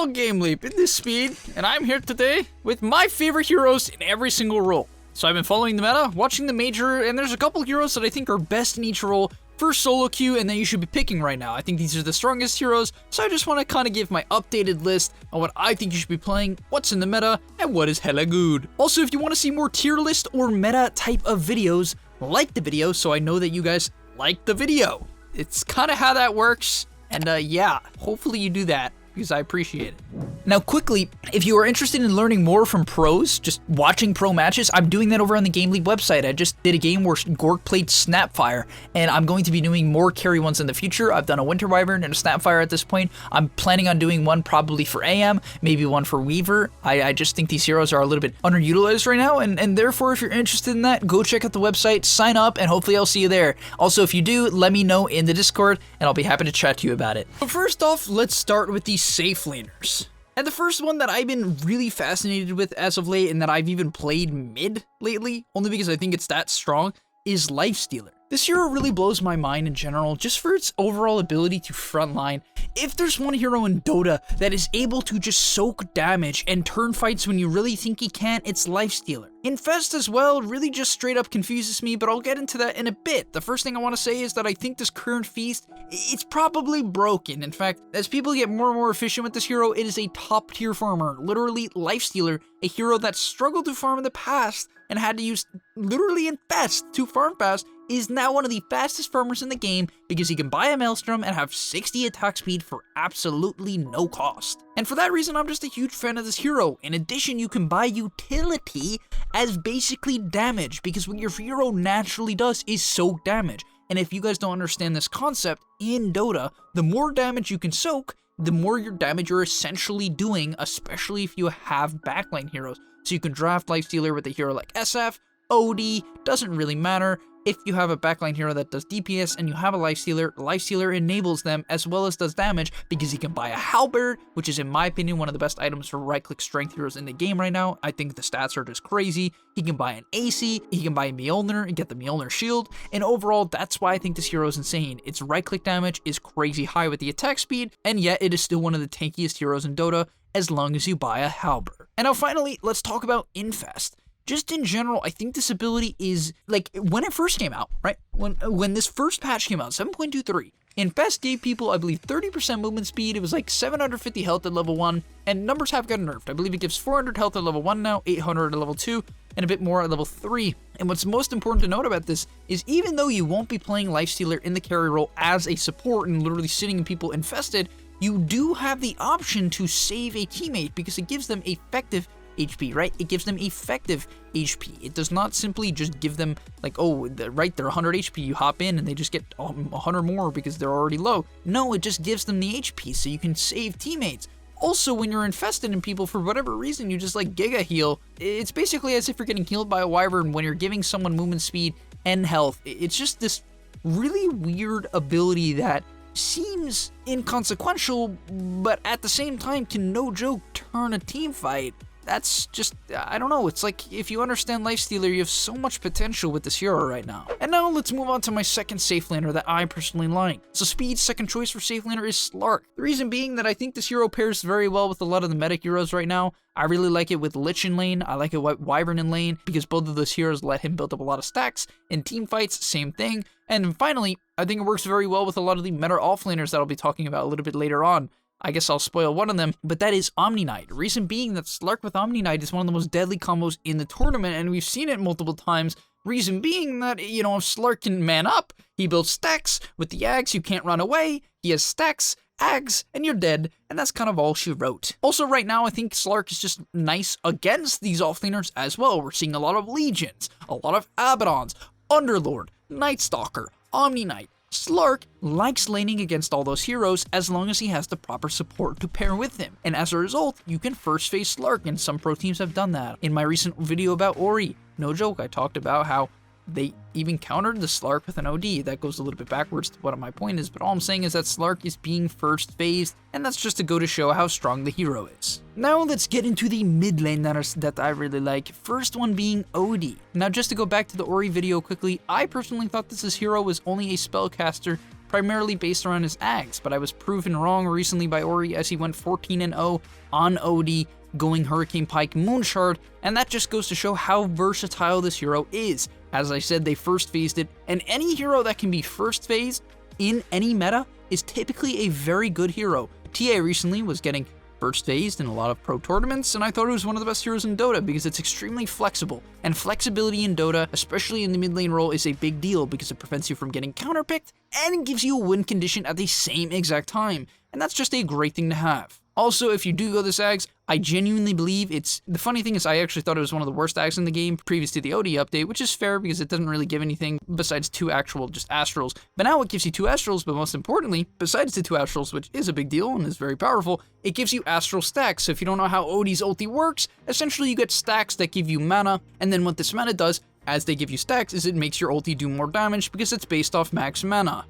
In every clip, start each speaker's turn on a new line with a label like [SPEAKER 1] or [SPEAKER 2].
[SPEAKER 1] all gameleap in this speed, and I'm here today with my favorite heroes in every single role. So I've been following the meta, watching the major, and there's a couple heroes that I think are best in each role for solo queue and that you should be picking right now. I think these are the strongest heroes, so I just want to kind of give my updated list on what I think you should be playing, what's in the meta, and what is hella good. Also, if you want to see more tier list or meta type of videos, like the video so I know that you guys like the video. It's kind of how that works, and yeah, hopefully you do that, because I appreciate it. Now quickly, if you are interested in learning more from pros, just watching pro matches, I'm doing that over on the gameleap website. I just did a game where Gork played Snapfire, and I'm going to be doing more carry ones in the future. I've done a Winter Wyvern and a Snapfire at this point. I'm planning on doing one probably for AM, maybe one for Weaver. I just think these heroes are a little bit underutilized right now, and therefore if you're interested in that, go check out the website, sign up, and hopefully I'll see you there. Also, if you do, let me know in the Discord, and I'll be happy to chat to you about it. But first off, let's start with the safe laners. And the first one that I've been really fascinated with as of late, and that I've even played mid lately, only because I think it's that strong, is LIFESTEALER. This hero really blows my mind in general, just for its overall ability to frontline. If there's one hero in Dota that is able to just soak damage and turn fights when you really think he can't, it's LIFESTEALER. Infest as well really just straight up confuses me, but I'll get into that in a bit. The first thing I want to say is that I think this current feast, it's probably broken. In fact, as people get more and more efficient with this hero, it is a top tier farmer. Literally, LIFESTEALER, a hero that struggled to farm in the past and had to use literally Infest to farm fast, is now one of the fastest farmers in the game because he can buy a Maelstrom and have 60 attack speed for absolutely no cost. And for that reason, I'm just a huge fan of this hero. In addition, you can buy utility as basically damage, because what your hero naturally does is soak damage. And if you guys don't understand this concept, in Dota, the more damage you can soak, the more your damage you're essentially doing, especially if you have backline heroes. So you can draft LIFESTEALER with a hero like SF, OD, doesn't really matter. If you have a backline hero that does DPS and you have a LIFESTEALER, LIFESTEALER enables them as well as does damage because he can buy a halberd, which is in my opinion one of the best items for right-click strength heroes in the game right now. I think the stats are just crazy. He can buy an AC, he can buy a Mjolnir and get the Mjolnir shield, and overall that's why I think this hero is insane. Its right-click damage is crazy high with the attack speed, and yet it is still one of the tankiest heroes in Dota as long as you buy a halberd. And now finally, let's talk about Infest. Just in general, I think this ability is, like, when it first came out, right? When this first patch came out, 7.23, Infest gave people, I believe, 30% movement speed. It was like 750 health at level 1, and numbers have gotten nerfed. I believe it gives 400 health at level 1 now, 800 at level 2, and a bit more at level 3. And what's most important to note about this is even though you won't be playing LIFESTEALER in the carry role as a support and literally sitting in people infested, you do have the option to save a teammate because it gives them effective HP, right? It gives them effective HP. It does not simply just give them like, oh, they're 100 HP, you hop in and they just get 100 more because they're already low. No, it just gives them the HP so you can save teammates. Also, when you're infested in people, for whatever reason, you just like giga heal. It's basically as if you're getting healed by a wyvern when you're giving someone movement speed and health. It's just this really weird ability that seems inconsequential, but at the same time can, no joke, turn a team fight. That's just, I don't know, it's like if you understand LIFESTEALER, you have so much potential with this hero right now. And now let's move on to my second safe laner that I personally like. So Speed's second choice for safe laner is Slark. The reason being that I think this hero pairs very well with a lot of the meta heroes right now. I really like it with Lich in lane, I like it with Wyvern in lane, because both of those heroes let him build up a lot of stacks. In team fights, same thing. And finally, I think it works very well with a lot of the meta offlaners that I'll be talking about a little bit later on. I guess I'll spoil one of them, but that is Omni Knight. Reason being that Slark with Omni Knight is one of the most deadly combos in the tournament, and we've seen it multiple times. Reason being that, you know, if Slark can man up, he builds stacks. With the Ags, you can't run away. He has stacks, Ags, and you're dead, and that's kind of all she wrote. Also, right now, I think Slark is just nice against these offlaners as well. We're seeing a lot of Legions, a lot of Abaddons, Underlord, Night Stalker, Omni Knight. Slark likes laning against all those heroes as long as he has the proper support to pair with him. And as a result, you can first face Slark, and some pro teams have done that. In my recent video about Ori, no joke, I talked about how they even countered the Slark with an OD. That goes a little bit backwards to what my point is, but all I'm saying is that Slark is being first phased, and that's just to go to show how strong the hero is. Now let's get into the mid lane that I really like, first one being OD. Now just to go back to the Ori video quickly, I personally thought this hero was only a spellcaster primarily based around his ags, but I was proven wrong recently by Ori as he went 14-0 on OD, going Hurricane Pike Moonshard, and that just goes to show how versatile this hero is. As I said, they first phased it, and any hero that can be first phased in any meta is typically a very good hero. TA recently was getting first phased in a lot of pro tournaments, and I thought it was one of the best heroes in Dota because it's extremely flexible, and flexibility in Dota, especially in the mid lane role, is a big deal because it prevents you from getting counterpicked and gives you a win condition at the same exact time, and that's just a great thing to have. Also, if you do go this Ags, I genuinely believe the funny thing is I actually thought it was one of the worst Ags in the game previous to the OD update, which is fair because it doesn't really give anything besides 2 actual just Astrals. But now it gives you 2 Astrals, but most importantly, besides the 2 Astrals, which is a big deal and is very powerful, it gives you Astral stacks. So if you don't know how OD's ulti works, essentially you get stacks that give you mana, and then what this mana does, as they give you stacks, is it makes your ulti do more damage because it's based off max mana.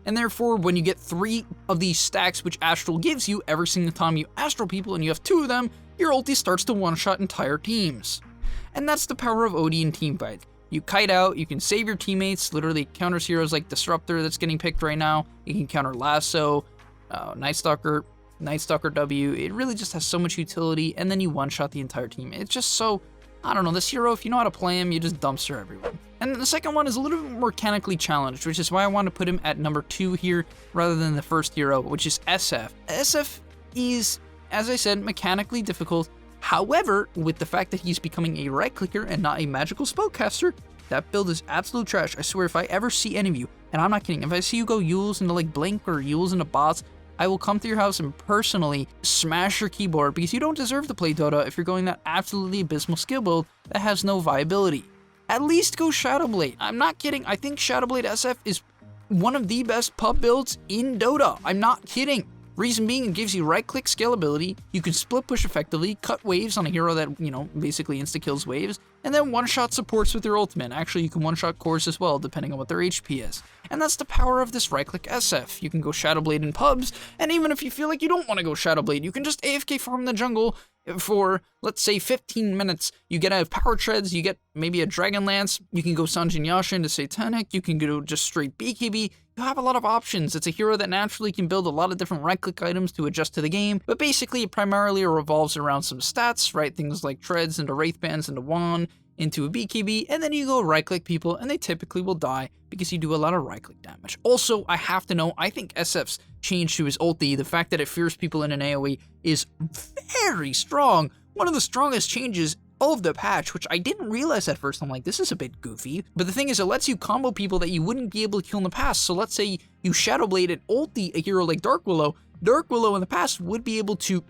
[SPEAKER 1] And therefore, when you get 3 of these stacks which Astral gives you every single time you Astral people and you have 2 of them, your ulti starts to one-shot entire teams. And that's the power of OD in teamfights. You kite out, you can save your teammates, literally counters heroes like Disruptor that's getting picked right now, you can counter Lasso, Night Stalker W, it really just has so much utility, and then you one-shot the entire team. It's just so, I don't know, this hero, if you know how to play him, you just dumpster everyone. And the second one is a little bit more mechanically challenged, which is why I want to put him at number 2 here rather than the first hero, which is SF. SF is, as I said, mechanically difficult. However, with the fact that he's becoming a right clicker and not a magical spellcaster, that build is absolute trash. I swear, if I ever see any of you, and I'm not kidding, if I see you go Yules into like Blink or Yules into bots, I will come to your house and personally smash your keyboard because you don't deserve to play Dota if you're going that absolutely abysmal skill build that has no viability. At least go Shadowblade. I'm not kidding. I think Shadowblade SF is one of the best pub builds in Dota. I'm not kidding. Reason being, it gives you right-click scalability, you can split push effectively, cut waves on a hero that, basically insta-kills waves, and then one-shot supports with your ultimate. Actually, you can one-shot cores as well, depending on what their HP is. And that's the power of this right-click SF. You can go Shadowblade in pubs, and even if you feel like you don't want to go Shadowblade, you can just AFK farm the jungle for, let's say, 15 minutes. You get a Power Treads, you get maybe a Dragon Lance, you can go Sanjin Yasha into Satanic, you can go just straight BKB. You have a lot of options. It's a hero that naturally can build a lot of different right-click items to adjust to the game, but basically it primarily revolves around some stats, right? Things like Treads into Wraith Bands into Wand, into a BKB, and then you go right-click people, and they typically will die because you do a lot of right-click damage. Also, I have to know, I think SF's change to his ulti, the fact that it fears people in an AoE, is very strong. One of the strongest changes of the patch, which I didn't realize at first. I'm like, this is a bit goofy. But the thing is, it lets you combo people that you wouldn't be able to kill in the past. So let's say you Shadowblade and ulti a hero like Dark Willow. Dark Willow in the past would be able to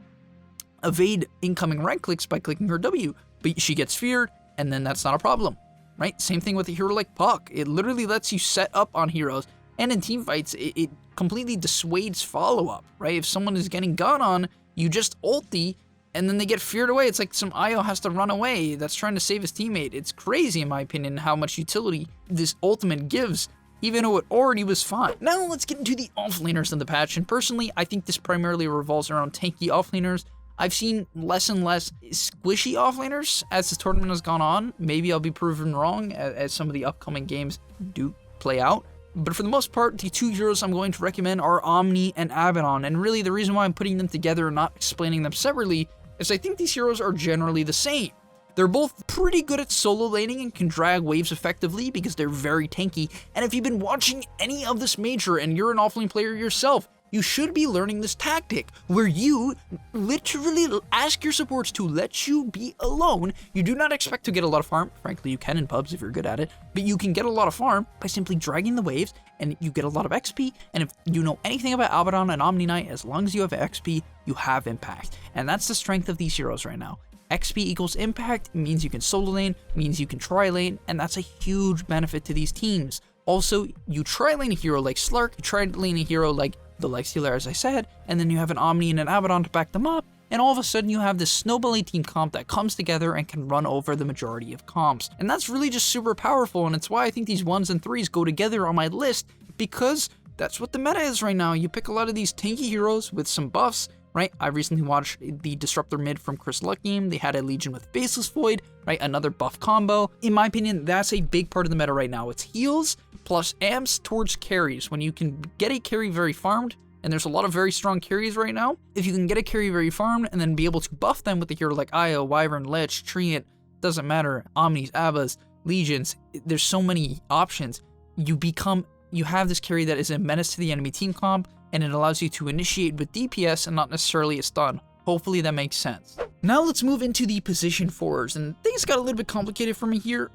[SPEAKER 1] evade incoming right clicks by clicking her W, but she gets feared, and then that's not a problem, right? Same thing with a hero like Puck. It literally lets you set up on heroes, and in teamfights, it completely dissuades follow-up, right? If someone is getting gun on, you just ulti, and then they get feared away. It's like some IO has to run away that's trying to save his teammate. It's crazy, in my opinion, how much utility this ultimate gives, even though it already was fine. Now let's get into the offlaners in the patch, and personally, I think this primarily revolves around tanky offlaners. I've seen less and less squishy offlaners as the tournament has gone on. Maybe I'll be proven wrong as some of the upcoming games do play out. But for the most part, the 2 heroes I'm going to recommend are Omni and Abaddon, and really the reason why I'm putting them together and not explaining them separately is I think these heroes are generally the same. They're both pretty good at solo laning and can drag waves effectively because they're very tanky, and if you've been watching any of this major and you're an offlane player yourself, you should be learning this tactic where you literally ask your supports to let you be alone. You do not expect to get a lot of farm. Frankly, you can in pubs if you're good at it, but you can get a lot of farm by simply dragging the waves, and you get a lot of XP. And if you know anything about Abaddon and Omni Knight, as long as you have XP, you have impact. And that's the strength of these heroes right now. XP equals impact means you can solo lane, means you can tri-lane, and that's a huge benefit to these teams. Also, you tri-lane a hero like Slark, you tri-lane a hero like the LIFESTEALER, as I said, and then you have an Omni and an Abaddon to back them up, and all of a sudden you have this snowballing team comp that comes together and can run over the majority of comps. And that's really just super powerful, and it's why I think these 1s and 3s go together on my list, because that's what the meta is right now. You pick a lot of these tanky heroes with some buffs, right? I recently watched the Disruptor mid from Chris Luck game. They had a Legion with Baseless Void, right? Another buff combo. In my opinion, that's a big part of the meta right now. It's heals plus amps towards carries. When you can get a carry very farmed, and there's a lot of very strong carries right now, if you can get a carry very farmed and then be able to buff them with a hero like Io, Wyvern, Lich, Treant, doesn't matter, Omnis, Abbas, Legions, there's so many options. You have this carry that is a menace to the enemy team comp, and it allows you to initiate with DPS and not necessarily a stun. Hopefully that makes sense. Now let's move into the position 4s, and things got a little bit complicated for me here.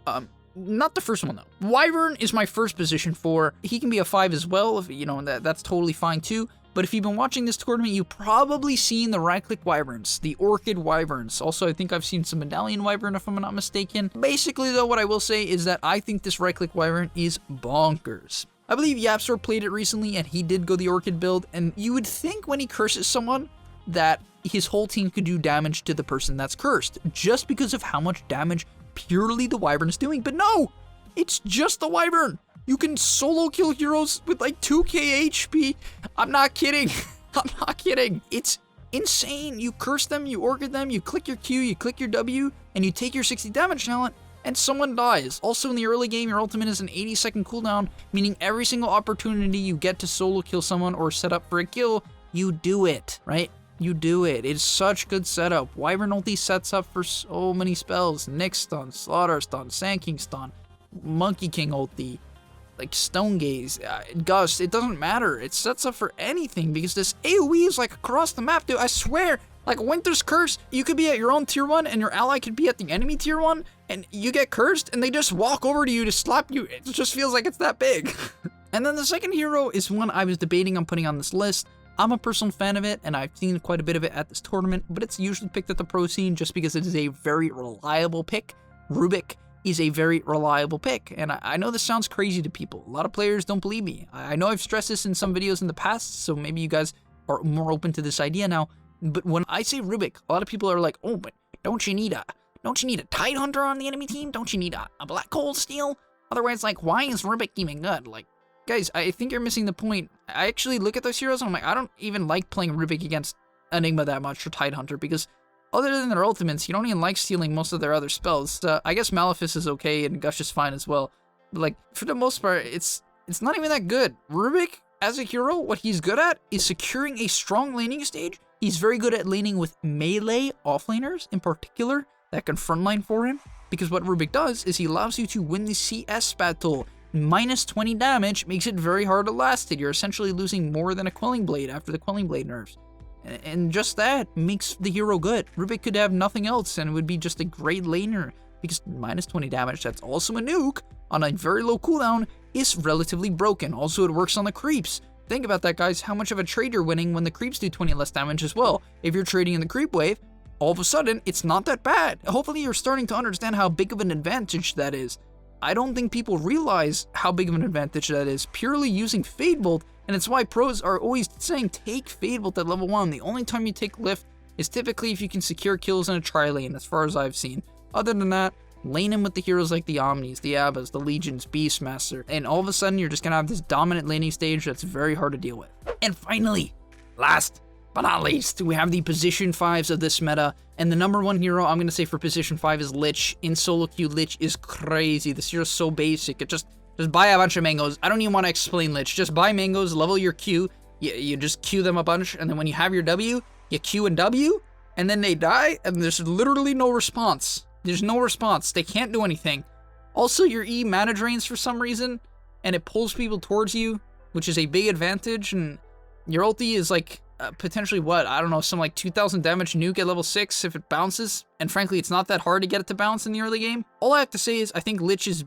[SPEAKER 1] Not the first one though. Wyvern is my first position 4. He can be a 5 as well, if you know, that's totally fine too. But if you've been watching this tournament, you've probably seen the right-click Wyverns, the Orchid Wyverns. Also, I think I've seen some Medallion Wyvern if I'm not mistaken. Basically though, what I will say is that I think this right-click Wyvern is bonkers. I believe Yapstor played it recently and he did go the Orchid build, and you would think when he curses someone that his whole team could do damage to the person that's cursed, just because of how much damage purely the Wyvern is doing. But no! It's just the Wyvern! You can solo kill heroes with like 2k HP. I'm not kidding. I'm not kidding. It's insane. You curse them, you Orchid them, you click your Q, you click your W, and you take your 60 damage talent, and someone dies. Also in the early game, your ultimate is an 80-second cooldown, meaning every single opportunity you get to solo kill someone or set up for a kill, you do it, right? You do it. It's such good setup. Wyvern ulti sets up for so many spells. Nyx stun, Slaughter stun, Sand King stun, Monkey King ulti, like Stone Gaze, Gust, it doesn't matter. It sets up for anything because this AoE is like across the map, dude. I swear, like Winter's Curse, you could be at your own tier 1 and your ally could be at the enemy tier 1 and you get cursed and they just walk over to you to slap you. It just feels like it's that big. And then the second hero is one I was debating on putting on this list. I'm a personal fan of it and I've seen quite a bit of it at this tournament, but it's usually picked at the pro scene just because it is a very reliable pick. Rubik is a very reliable pick, and I know this sounds crazy to people. A lot of players don't believe me. I know I've stressed this in some videos in the past, so maybe you guys are more open to this idea now, but when I say Rubik, a lot of people are like, oh, but don't you need a Tidehunter on the enemy team? Don't you need a Black Hole Steel? Otherwise, like, why is Rubik even good? Like, guys, I think you're missing the point. I actually look at those heroes and I'm like, I don't even like playing Rubik against Enigma that much or Tidehunter, because other than their ultimates, you don't even like stealing most of their other spells. I guess Malefice is okay and Gush is fine as well. But like, for the most part, it's not even that good. Rubik, as a hero, what he's good at is securing a strong laning stage. He's very good at laning with melee offlaners in particular that can frontline for him. Because what Rubik does is he allows you to win the CS battle. Minus 20 damage makes it very hard to last it. You're essentially losing more than a Quelling Blade after the Quelling Blade nerfs. And just that makes the hero good. Rubik could have nothing else and it would be just a great laner, because minus 20 damage, that's also a nuke on a very low cooldown, is relatively broken. Also, it works on the creeps. Think about that, guys, how much of a trade you're winning when the creeps do 20 less damage as well. If you're trading in the creep wave, all of a sudden, it's not that bad. Hopefully, you're starting to understand how big of an advantage that is. I don't think people realize how big of an advantage that is purely using Fade Bolt. And it's why pros are always saying take Fade Bolt at level 1. The only time you take Lift is typically if you can secure kills in a tri-lane, as far as I've seen. Other than that, lane in with the heroes like the Omnis, the Abbas, the Legions, Beastmaster, and all of a sudden you're just gonna have this dominant laning stage that's very hard to deal with. And finally, last but not least, we have the position 5s of this meta, and the number 1 hero I'm gonna say for position 5 is Lich. In solo queue, Lich is crazy. This hero's so basic. Just buy a bunch of mangoes. I don't even want to explain Lich. Just buy mangoes, level your Q. You just Q them a bunch, and then when you have your W, you Q and W, and then they die, and there's literally no response. There's no response. They can't do anything. Also, your E mana drains for some reason, and it pulls people towards you, which is a big advantage, and your ulti is like potentially what? I don't know, some like 2,000 damage nuke at level 6 if it bounces, and frankly, it's not that hard to get it to bounce in the early game. All I have to say is I think Lich is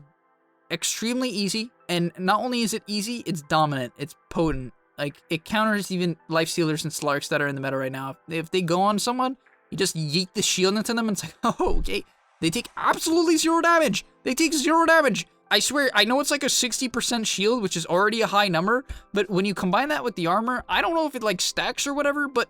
[SPEAKER 1] extremely easy, and not only is it easy, it's dominant, it's potent. Like, it counters even Lifestealers and Slarks that are in the meta right now. If they go on someone, you just yeet the shield into them and it's like, oh, okay. They take absolutely 0 damage. They take 0 damage. I swear, I know it's like a 60% shield, which is already a high number, but when you combine that with the armor, I don't know if it like stacks or whatever, but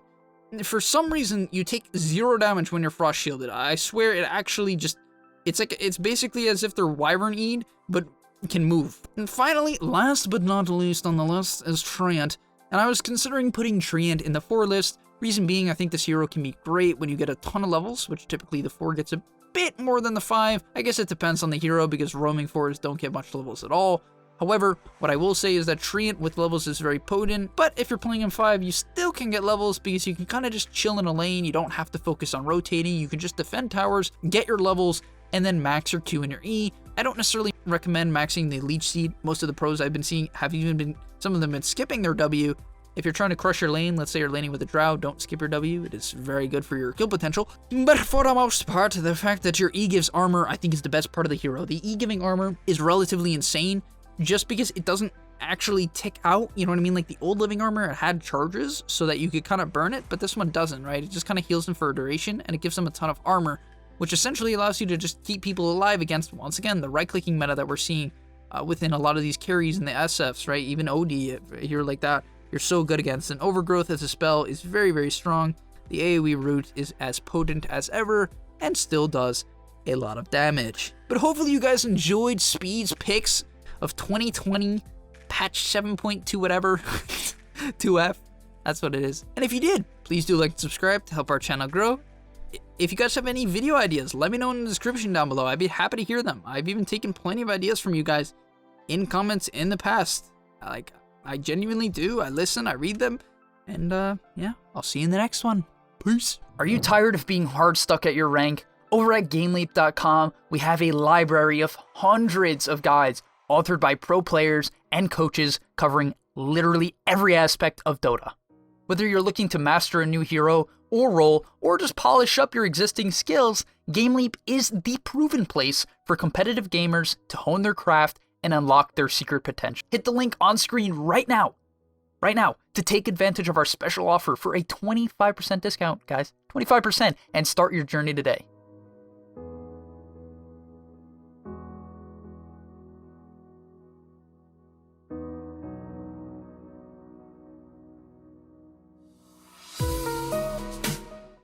[SPEAKER 1] for some reason, you take 0 damage when you're frost shielded. I swear it actually just, it's basically as if they're Wyvern E'd, but can move. And finally, last but not least on the list is Treant. And I was considering putting Treant in the 4 list. Reason being, I think this hero can be great when you get a ton of levels, which typically the 4 gets a bit more than the 5. I guess it depends on the hero because roaming 4s don't get much levels at all. However, what I will say is that Treant with levels is very potent, but if you're playing in 5, you still can get levels because you can kind of just chill in a lane. You don't have to focus on rotating. You can just defend towers, get your levels, and then max your Q and your E. I don't necessarily recommend maxing the Leech Seed. Most of the pros I've been seeing have even been, some of them been skipping their W. If you're trying to crush your lane, let's say you're laning with a Drow, don't skip your W. It is very good for your kill potential. But for the most part, the fact that your E gives armor, I think is the best part of the hero. The E giving armor is relatively insane just because it doesn't actually tick out, you know what I mean? Like the old living armor, it had charges so that you could kind of burn it, but this one doesn't, right? It just kind of heals them for a duration and it gives them a ton of armor, which essentially allows you to just keep people alive against, once again, the right-clicking meta that we're seeing within a lot of these carries and the SFs, right? Even OD, a hero like that, you're so good against. And Overgrowth as a spell is very, very strong. The AoE root is as potent as ever and still does a lot of damage. But hopefully you guys enjoyed Speed's picks of 2020 patch 7.2 whatever 2F. That's what it is. And if you did, please do like and subscribe to help our channel grow. If you guys have any video ideas, let me know in the description down below. I'd be happy to hear them. I've even taken plenty of ideas from you guys in comments in the past. I genuinely do. I listen, I read them, and yeah, I'll see you in the next one. Peace. Are you tired of being hard stuck at your rank? Over at gameleap.com, we have a library of hundreds of guides authored by pro players and coaches covering literally every aspect of Dota. Whether you're looking to master a new hero or role, or just polish up your existing skills, GameLeap is the proven place for competitive gamers to hone their craft and unlock their secret potential. Hit the link on screen right now, to take advantage of our special offer for a 25% discount, guys. 25%, and start your journey today.